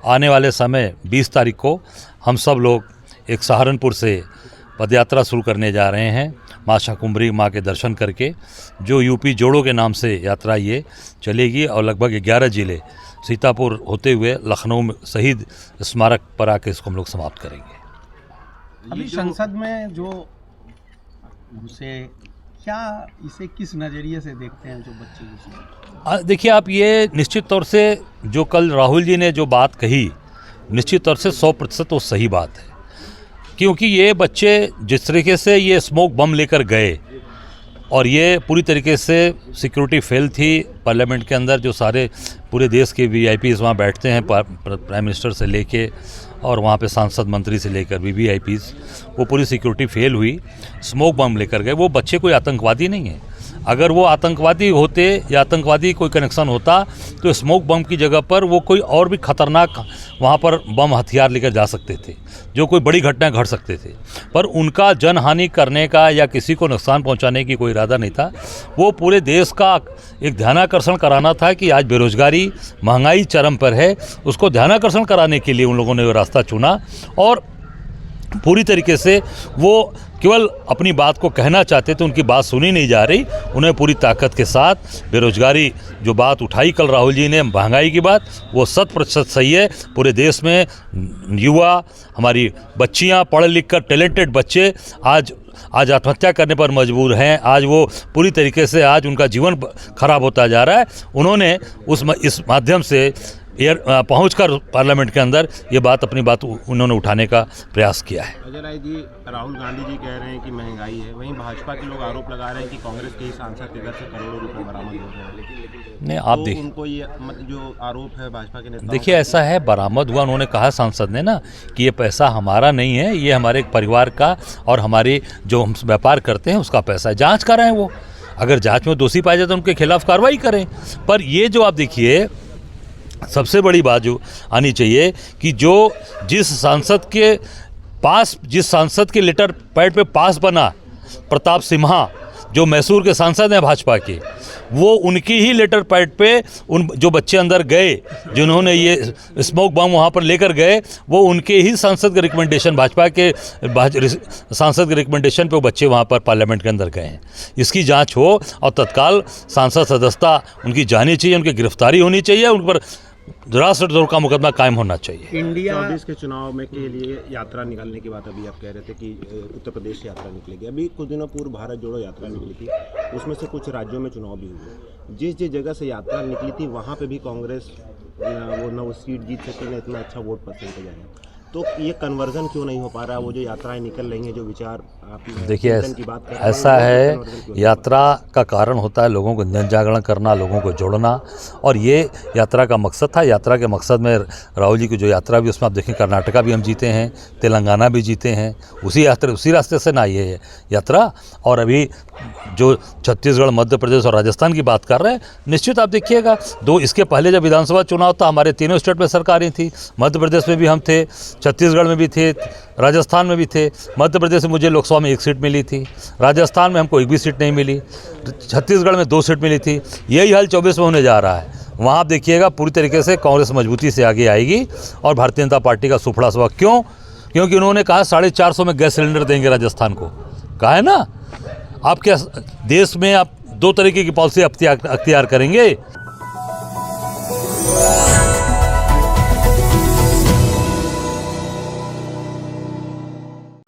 आने वाले समय 20 तारीख को हम सब लोग एक सहारनपुर से पदयात्रा शुरू करने जा रहे हैं, माँ शाकुंभरी माँ के दर्शन करके, जो यूपी जोड़ो के नाम से यात्रा ये चलेगी और लगभग 11 जिले सीतापुर होते हुए लखनऊ में शहीद स्मारक पर आके इसको हम लोग समाप्त करेंगे। अभी संसद में जो घुसे, क्या इसे किस नज़रिए से देखते हैं जो बच्चे घुसे? देखिए, आप ये निश्चित तौर से जो कल राहुल जी ने जो बात कही, निश्चित तौर से 100% वो सही बात है, क्योंकि ये बच्चे जिस तरीके से ये स्मोक बम लेकर गए और ये पूरी तरीके से सिक्योरिटी फेल थी पार्लियामेंट के अंदर, जो सारे पूरे देश के VIPs वहाँ बैठते हैं, प्राइम मिनिस्टर से लेके और वहाँ पे सांसद मंत्री से लेकर VVIPs, वो पूरी सिक्योरिटी फेल हुई, स्मोक बम लेकर गए। वो बच्चे कोई आतंकवादी नहीं है। अगर वो आतंकवादी होते या आतंकवादी कोई कनेक्शन होता तो स्मोक बम की जगह पर वो कोई और भी खतरनाक वहाँ पर बम हथियार लेकर जा सकते थे, जो कोई बड़ी घटना घट सकते थे। पर उनका जनहानि करने का या किसी को नुकसान पहुँचाने की कोई इरादा नहीं था। वो पूरे देश का एक ध्यानाकर्षण कराना था कि आज बेरोजगारी, महंगाई चरम पर है, उसको ध्यानाकर्षण कराने के लिए उन लोगों ने वो रास्ता चुना और पूरी तरीके से वो केवल अपनी बात को कहना चाहते थे, उनकी बात सुनी नहीं जा रही। उन्हें पूरी ताकत के साथ बेरोजगारी जो बात उठाई कल राहुल जी ने, महंगाई की बात, वो 100% सही है। पूरे देश में युवा, हमारी बच्चियां, पढ़ लिख कर टैलेंटेड बच्चे आज आत्महत्या करने पर मजबूर हैं। आज वो पूरी तरीके से आज उनका जीवन खराब होता जा रहा है। उन्होंने इस माध्यम से पहुंचकर पार्लियामेंट के अंदर ये बात, अपनी बात उन्होंने उठाने का प्रयास किया है। अजय राय जी, राहुल गांधी जी कह रहे हैं कि महंगाई है, वहीं भाजपा के लोग आरोप लगा रहे हैं कि कांग्रेस के ही सांसद के घर से करोड़ों रुपए बरामद हो रहे हैं। नहीं, आप तो देखिए, उनको ये जो आरोप है भाजपा के नेताओं, देखिए ऐसा है, बरामद हुआ, उन्होंने कहा सांसद ने ना कि ये पैसा हमारा नहीं है, ये हमारे एक परिवार का और हमारे जो हम व्यापार करते हैं उसका पैसा है। जाँच कर रहे हैं वो, अगर जाँच में दोषी पाए जाए तो उनके खिलाफ कार्रवाई करें। पर ये जो आप देखिए, सबसे बड़ी बात जो आनी चाहिए कि जिस सांसद के लेटर पैड पे पास बना, प्रताप सिम्हा जो मैसूर के सांसद हैं भाजपा के, वो उनकी ही लेटर पैड पे उन जो बच्चे अंदर गए, जिन्होंने ये स्मोक बम वहाँ पर लेकर गए, वो उनके ही सांसद के रिकमेंडेशन, भाजपा के सांसद के रिकमेंडेशन पे वो बच्चे वहाँ पर पार्लियामेंट के अंदर गए हैं। इसकी जांच हो और तत्काल सांसद सदस्यता उनकी जानी चाहिए, उनकी गिरफ्तारी होनी चाहिए, उन पर राष्ट्रद्रोह का मुकदमा कायम होना चाहिए। इंडिया 24 के चुनाव में के लिए यात्रा निकालने की बात अभी आप कह रहे थे कि उत्तर प्रदेश से यात्रा निकलेगी। अभी कुछ दिनों पूर्व भारत जोड़ो यात्रा निकली थी, उसमें से कुछ राज्यों में चुनाव भी हुए। जिस जगह से यात्रा निकली थी वहाँ पे भी कांग्रेस वो न सीट जीत सकी, न इतना अच्छा वोट परसेंटेज आया। तो ये कन्वर्जन क्यों नहीं हो पा रहा? वो जो यात्राएं निकल रही हैं, जो विचार आप देखिए, की बात कर रहे हैं, ऐसा है, यात्रा का कारण होता है लोगों को जन जागरण करना, लोगों को जोड़ना, और ये यात्रा का मकसद था। यात्रा के मकसद में राहुल जी की जो यात्रा भी, उसमें आप देखें कर्नाटका भी हम जीते हैं, तेलंगाना भी जीते हैं, उसी रास्ते से ना ये यात्रा। और अभी जो छत्तीसगढ़, मध्य प्रदेश और राजस्थान की बात कर रहे हैं, निश्चित आप देखिएगा, इसके पहले जब विधानसभा चुनाव था, हमारे तीनों स्टेट में सरकारें थी, मध्य प्रदेश में भी हम थे, छत्तीसगढ़ में भी थे, राजस्थान में भी थे। मध्य प्रदेश में मुझे लोकसभा में 1 सीट मिली थी, राजस्थान में हमको 1 भी सीट नहीं मिली, छत्तीसगढ़ में 2 सीट मिली थी। यही हाल 24 में होने जा रहा है। वहाँ आप देखिएगा पूरी तरीके से कांग्रेस मजबूती से आगे आएगी और भारतीय जनता पार्टी का सुफड़ा सवा। क्योंकि उन्होंने कहा 450 में गैस सिलेंडर देंगे राजस्थान को, कहा है ना। आप क्या देश में आप 2 तरीके की पॉलिसी अख्तियार करेंगे?